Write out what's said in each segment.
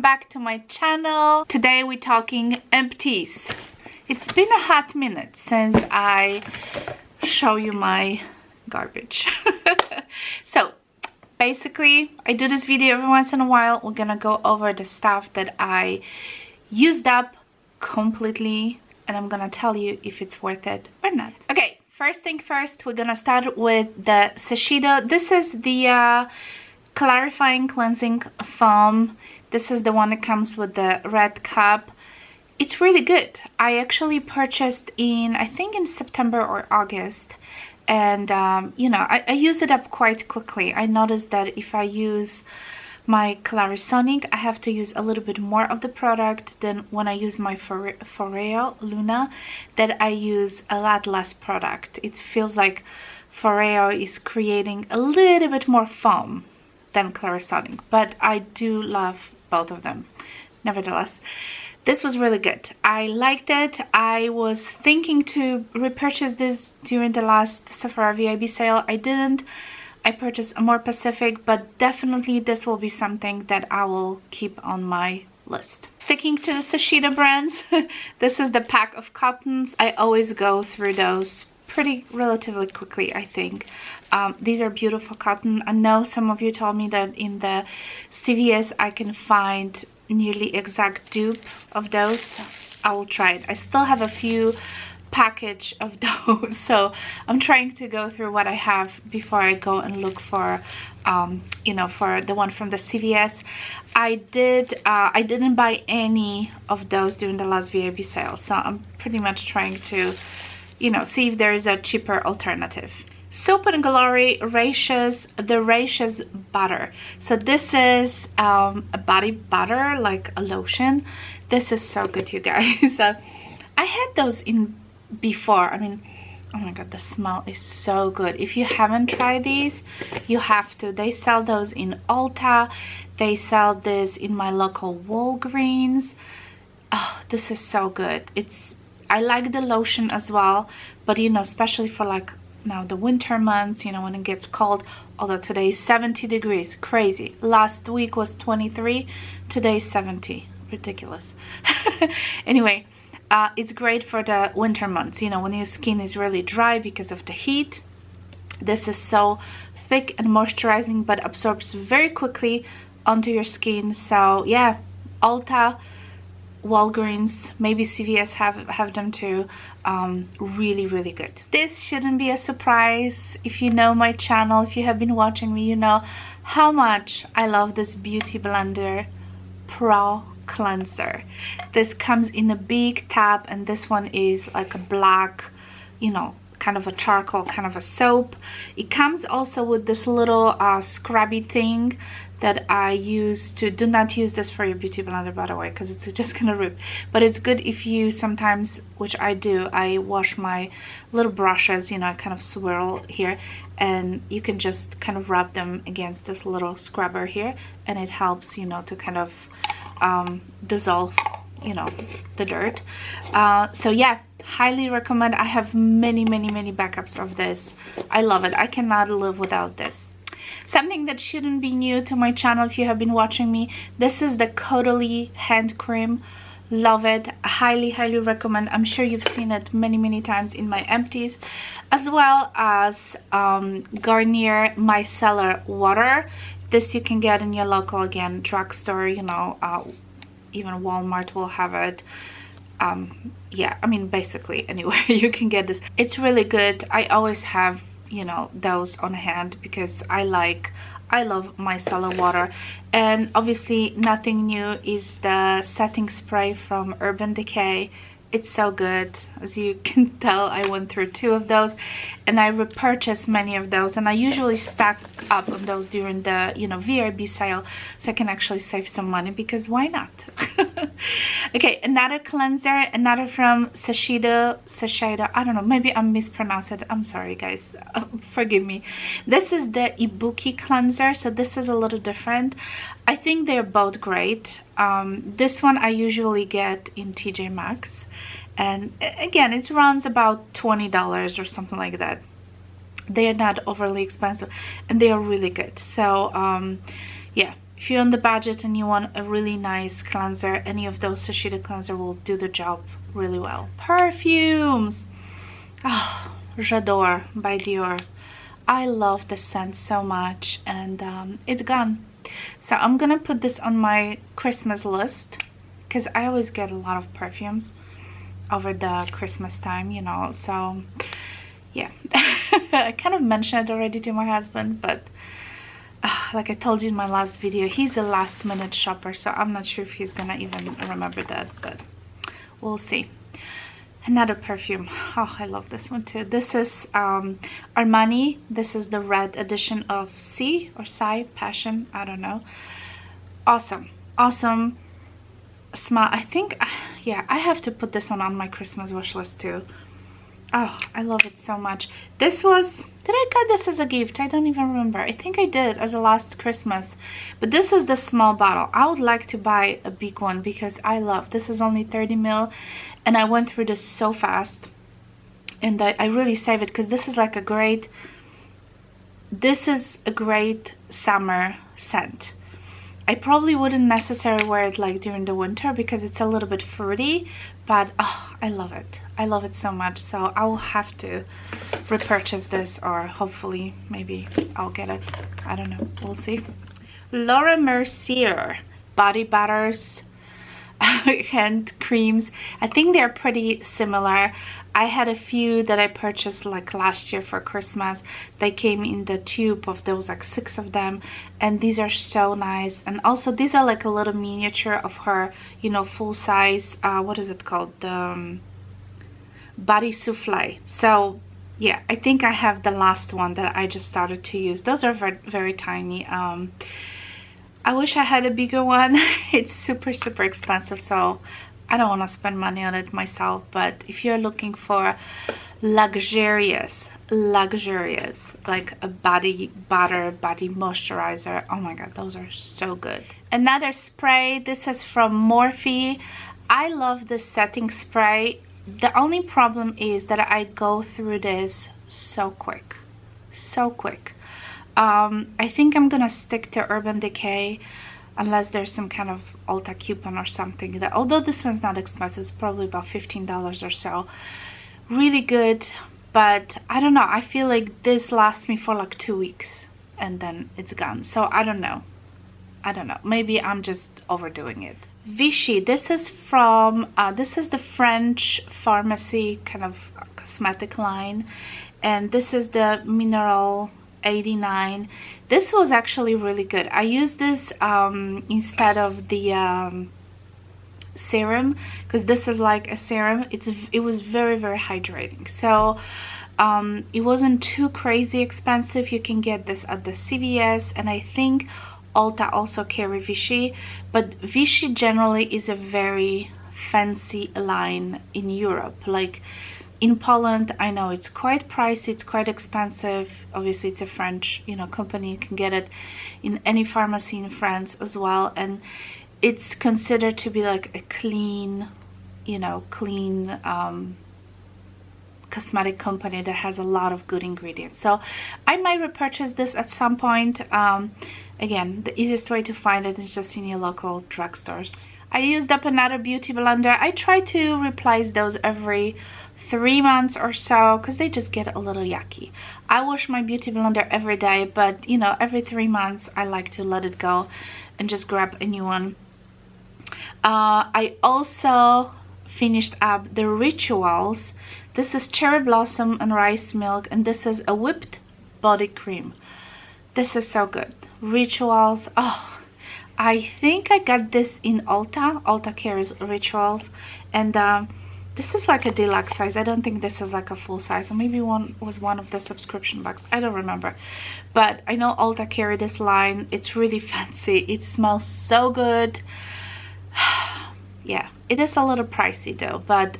back to my channel. Today we're talking empties. It's been a hot minute since I show you my garbage. So basically I do this video every once in a while. We're gonna go over the stuff that I used up completely and I'm gonna tell you if it's worth it or not. Okay, first thing first, we're gonna start with the shisheido. This is the clarifying cleansing foam. This is the one that comes with the red cup. It's really good. I actually purchased in, I think in September or August, and you know, I use it up quite quickly. I noticed that if I use my Clarisonic, I have to use a little bit more of the product than when I use my Foreo Luna, that I use a lot less product. It feels like Foreo is creating a little bit more foam than Clarisonic, but I do love both of them. Nevertheless, this was really good. I liked it. I was thinking to repurchase this during the last Sephora VIB sale. I didn't. I purchased a more Pacific, but definitely this will be something that I will keep on my list. Sticking to the shisheido brands, this is the pack of cottons. I always go through those pretty relatively quickly, I think. These are beautiful cotton. I know some of you told me that in the CVS I can find nearly exact dupe of those. I will try it. I still have a few package of those, so I'm trying to go through what I have before I go and look for you know, for the one from the CVS. I didn't buy any of those during the last VIB sale, so I'm pretty much trying to, you know, see if there is a cheaper alternative. Soap and Glory Rachis, the Rachis butter. So this is a body butter, like a lotion. This is so good, you guys. I had those in before. I mean, oh my god, the smell is so good. If you haven't tried these, you have to. They sell those in Ulta. They sell this in my local Walgreens. Oh, this is so good. I like the lotion as well, but you know, especially for like now the winter months, you know, when it gets cold. Although today is 70 degrees, crazy. Last week was 23, today is 70, ridiculous. Anyway, it's great for the winter months, you know, when your skin is really dry because of the heat. This is so thick and moisturizing, but absorbs very quickly onto your skin. So yeah, Ulta, Walgreens, maybe CVS have them too. Really good. This shouldn't be a surprise. If you know my channel, if you have been watching me, you know how much I love this Beauty Blender Pro Cleanser. This comes in a big tub, and this one is like a black, you know, kind of a charcoal, kind of a soap. It comes also with this little scrubby thing that I use to, do not use this for your beauty blender, by the way, because it's just gonna rip. But it's good if you sometimes, which I do, I wash my little brushes, you know, I kind of swirl here, and you can just kind of rub them against this little scrubber here, and it helps, you know, to kind of dissolve, you know, the dirt. So yeah, highly recommend. I have many backups of this. I love it. I cannot live without this. Something that shouldn't be new to my channel if you have been watching me, this is the Caudalie hand cream. Love it. Highly recommend. I'm sure you've seen it many times in my empties, as well as Garnier Micellar water. This you can get in your local, again, drugstore, you know, even Walmart will have it. Yeah, I mean, basically anywhere you can get this. It's really good. I always have, you know, those on hand because I love micellar water. And obviously nothing new is the setting spray from Urban Decay. It's so good. As you can tell, I went through 2 of those, and I repurchased many of those, and I usually stack up on those during the, you know, VIB sale, so I can actually save some money, because why not? Okay, another cleanser, another from shisheido. I don't know, maybe I'm mispronouncing it. I'm sorry, guys. Forgive me. This is the Ibuki cleanser, so this is a little different. I think they're both great. This one I usually get in TJ Maxx. And again, it runs about $20 or something like that. They are not overly expensive, and they are really good. So yeah, if you're on the budget and you want a really nice cleanser, any of those Shisheido cleanser will do the job really well. Perfumes. Oh, J'adore by Dior. I love the scent so much, and it's gone. So I'm gonna put this on my Christmas list, because I always get a lot of perfumes over the Christmas time, you know. So yeah. I kind of mentioned it already to my husband, but like I told you in my last video, he's a last minute shopper, so I'm not sure if he's gonna even remember that, but we'll see. Another perfume. Oh, I love this one too. This is Armani. This is the red edition of C or Psy Passion, I don't know. Awesome, awesome smell. I think, yeah, I have to put this one on my Christmas wish list too. Oh, I love it so much. This was, did I get this as a gift? I don't even remember. I think I did as a last Christmas. But this is the small bottle. I would like to buy a big one because I love, this is only 30 ml. And I went through this so fast. And I really save it because this is like a great, this is a great summer scent. I probably wouldn't necessarily wear it like during the winter because it's a little bit fruity, but oh, I love it. I love it so much. So I will have to repurchase this, or hopefully maybe I'll get it. I don't know. We'll see. Laura Mercier body butters, hand creams. I think they're pretty similar. I had a few that I purchased like last year for Christmas. They came in the tube of, there was like 6 of them, and these are so nice. And also these are like a little miniature of her, you know, full size, what is it called, the body souffle. So yeah, I think I have the last one that I just started to use. Those are very, very tiny. I wish I had a bigger one. It's super expensive, so I don't want to spend money on it myself. But if you're looking for luxurious, like a body butter, body moisturizer, oh my god, those are so good. Another spray, this is from Morphe. I love this setting spray. The only problem is that I go through this so quick. I think I'm gonna stick to Urban Decay unless there's some kind of Ulta coupon or something. That, although this one's not expensive, it's probably about $15 or so. Really good, but I don't know. I feel like this lasts me for like 2 weeks and then it's gone. So I don't know. Maybe I'm just overdoing it. Vichy. This is from this is the French pharmacy kind of cosmetic line, and this is the Mineral 89. This was actually really good. I used this instead of the serum, because this is like a serum. It was very hydrating. So it wasn't too crazy expensive. You can get this at the CVS, and I think Ulta also carry Vichy, but Vichy generally is a very fancy line in Europe. Like in Poland, I know it's quite pricey, it's quite expensive. Obviously, it's a French, you know, company. You can get it in any pharmacy in France as well, and it's considered to be like a clean, you know, cosmetic company that has a lot of good ingredients. So I might repurchase this at some point. Again, the easiest way to find it is just in your local drugstores. I used up another beauty blender. I try to replace those every 3 months or so because they just get a little yucky. I wash my beauty blender every day, but you know, every 3 months I like to let it go and just grab a new one. I also finished up the Rituals. This is cherry blossom and rice milk, and this is a whipped body cream. This is so good. Rituals. Oh, I think I got this in Ulta. Ulta carries Rituals, and this is like a deluxe size. I don't think this is like a full size, or maybe one was one of the subscription box. I don't remember, but I know Ulta carry this line. It's really fancy. It smells so good. Yeah, it is a little pricey though, but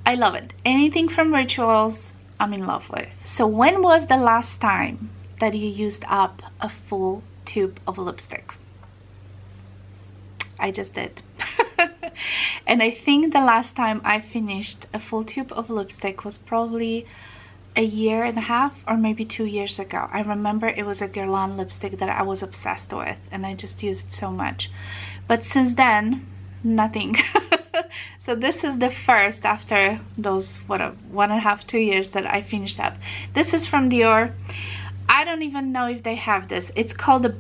I love it. Anything from Rituals, I'm in love with. So when was the last time that you used up a full tube of lipstick? I just did. And I think the last time I finished a full tube of lipstick was probably a year and a half or maybe 2 years ago. I remember it was a Guerlain lipstick that I was obsessed with, and I just used it so much. But since then, nothing. So this is the first after those, what, 1.5, 2 years that I finished up. This is from Dior. I don't even know if they have this. It's called the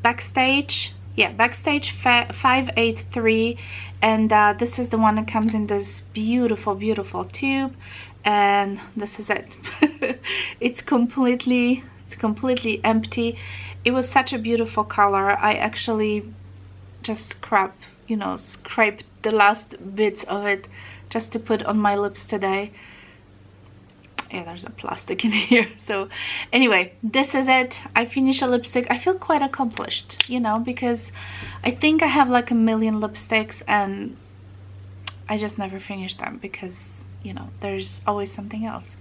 Backstage. Yeah, Backstage 583, and this is the one that comes in this beautiful, beautiful tube, and this is it. It's completely empty. It was such a beautiful color. I actually just scraped the last bits of it just to put on my lips today. Yeah, there's a plastic in here. So anyway, this is it. I finished a lipstick. I feel quite accomplished, you know, because I think I have like a million lipsticks and I just never finish them because, you know, there's always something else.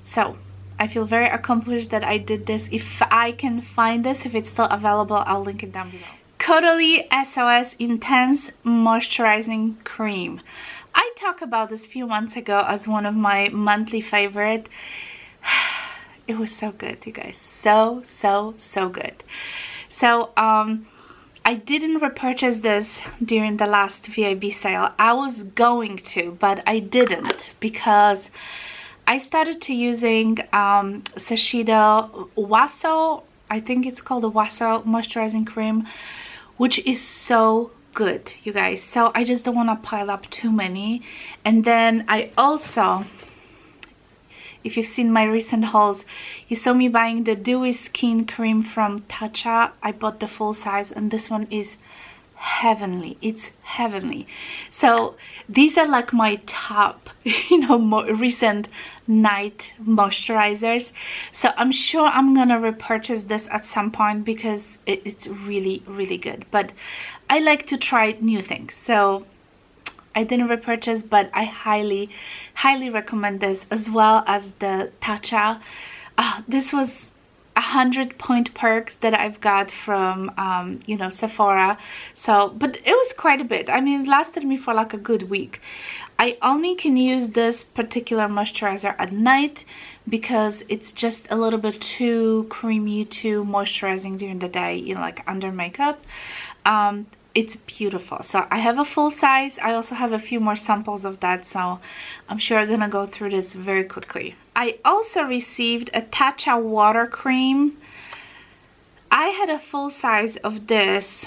So I feel very accomplished that I did this. If I can find this, if it's still available, I'll link it down below. Caudalie SOS Intense Moisturizing Cream. I talked about this a few months ago as one of my monthly favorite. It was so good, you guys. So good. So I didn't repurchase this during the last VIB sale. I was going to, but I didn't because I started to using shisheido xoxo. I think it's called the xoxo moisturizing cream, which is so good, you guys. So I just don't want to pile up too many. And then I also, if you've seen my recent hauls, you saw me buying the dewy skin cream from Tatcha. I bought the full size, and this one is heavenly. It's heavenly. So these are like my top, you know, more recent night moisturizers. So I'm sure I'm gonna repurchase this at some point because it's really good. But I like to try new things, so I didn't repurchase, but I highly recommend this, as well as the Tatcha. This was 100-point perks that I've got from you know, Sephora. So, but it was quite a bit. I mean, it lasted me for like a good week. I only can use this particular moisturizer at night because it's just a little bit too creamy, too moisturizing during the day, you know, like under makeup. It's beautiful. So I have a full size. I also have a few more samples of that, so I'm sure I'm gonna go through this very quickly. I also received a Tatcha water cream. I had a full size of this,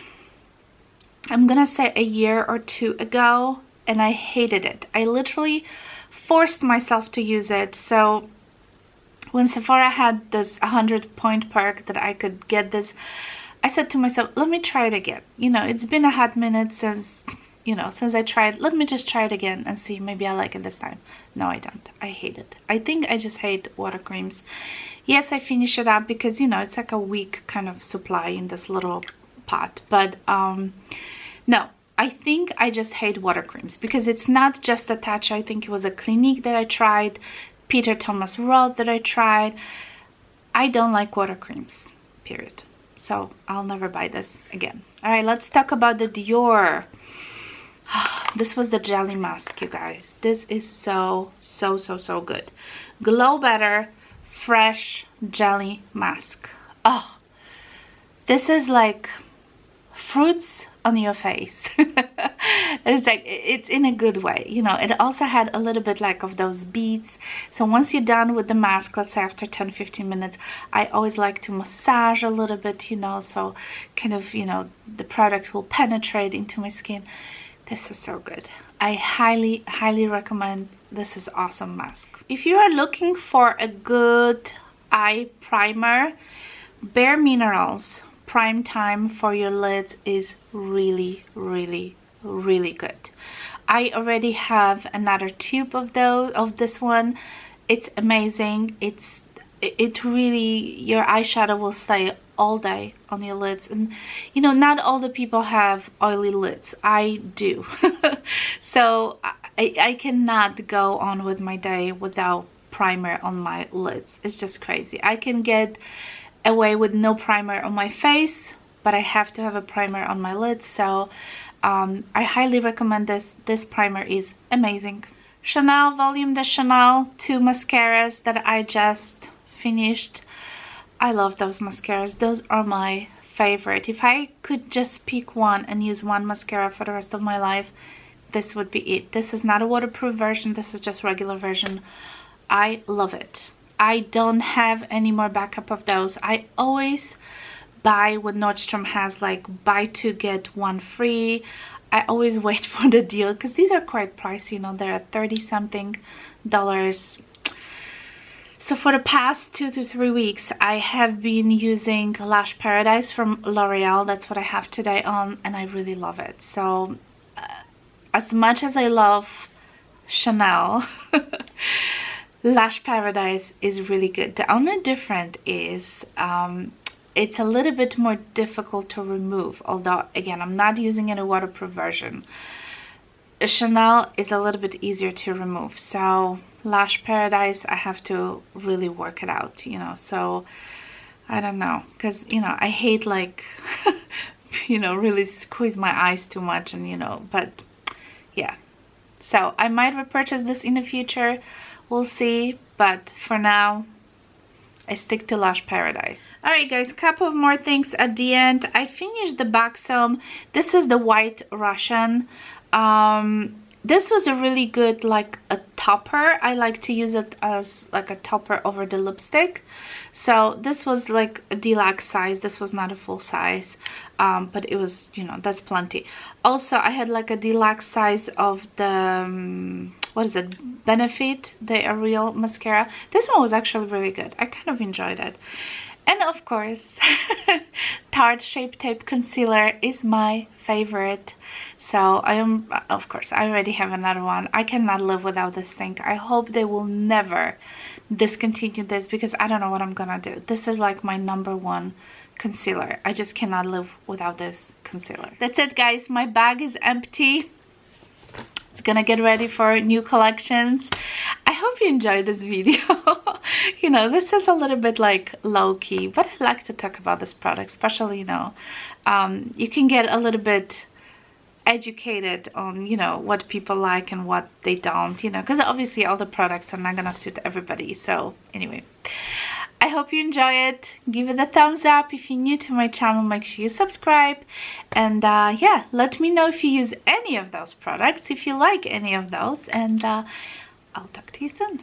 I'm gonna say a year or two ago, and I hated it. I literally forced myself to use it. So when Sephora had this 100-point perk that I could get this, I said to myself, let me try it again. You know, it's been a hot minute since, you know, since I tried. Let me just try it again and see, maybe I like it this time. No, I don't. I hate it. I think I just hate water creams. Yes, I finish it up because, you know, it's like a week kind of supply in this little pot. But no, I think I just hate water creams because it's not just a Tatcha. I think it was a Clinique that I tried, Peter Thomas Roth that I tried. I don't like water creams, period. So I'll never buy this again. All right, let's talk about the Dior. This was the jelly mask, you guys. This is so good. Glow Better Fresh Jelly Mask. Oh, this is like fruits on your face. It's like, it's in a good way, you know. It also had a little bit like of those beads. So once you're done with the mask, let's say after 10-15 minutes, I always like to massage a little bit, you know, so kind of, you know, the product will penetrate into my skin. This is so good. I highly recommend. This is awesome mask. If you are looking for a good eye primer, Bare Minerals Prime Time for your lids is really good. I already have another tube of this one. It's amazing. It really, your eyeshadow will stay all day on your lids, and you know, not all the people have oily lids. I do. So I cannot go on with my day without primer on my lids. It's just crazy. I can get away with no primer on my face, but I have to have a primer on my lids. So I highly recommend this. This primer is amazing. Chanel Volume de Chanel 2 mascaras that I just finished. I love those mascaras. Those are my favorite. If I could just pick one and use one mascara for the rest of my life, this would be it. This is not a waterproof version. This is just regular version. I love it. I don't have any more backup of those. I always buy when Nordstrom has like buy two get one free. I always wait for the deal because these are quite pricey, you know, they're at 30 something dollars. So for the past 2 to 3 weeks I have been using Lash Paradise from L'Oreal. That's what I have today on, and I really love it. So as much as I love Chanel, Lash Paradise is really good. The only difference is it's a little bit more difficult to remove, although again I'm not using it a waterproof version. Chanel is a little bit easier to remove, so Lash Paradise I have to really work it out, you know. So I don't know, because you know I hate like you know, really squeeze my eyes too much, and you know, but yeah. So I might repurchase this in the future, we'll see, but for now I stick to Lash Paradise. Alright guys, couple of more things at the end. I finished the Baxom. This is the White Russian. This was a really good like a topper. I like to use it as like a topper over the lipstick. So this was like a deluxe size. This was not a full size, but it was, you know, that's plenty. Also I had like a deluxe size of the what is it, Benefit, the Ariel mascara. This one was actually really good. I kind of enjoyed it. And of course Tarte Shape Tape Concealer is my favorite. So I am, of course I already have another one. I cannot live without this thing. I hope they will never discontinue this, because I don't know what I'm gonna do. This is like my #1 concealer. I just cannot live without this concealer. That's it guys, my bag is empty. It's gonna get ready for new collections. I hope you enjoyed this video. You know, this is a little bit like low-key, but I like to talk about this product, especially, you know, you can get a little bit educated on, you know, what people like and what they don't, you know, because obviously all the products are not gonna suit everybody. So anyway, I hope you enjoy it. Give it a thumbs up. If you're new to my channel, make sure you subscribe, and yeah, let me know if you use any of those products, if you like any of those, and I'll talk to you soon.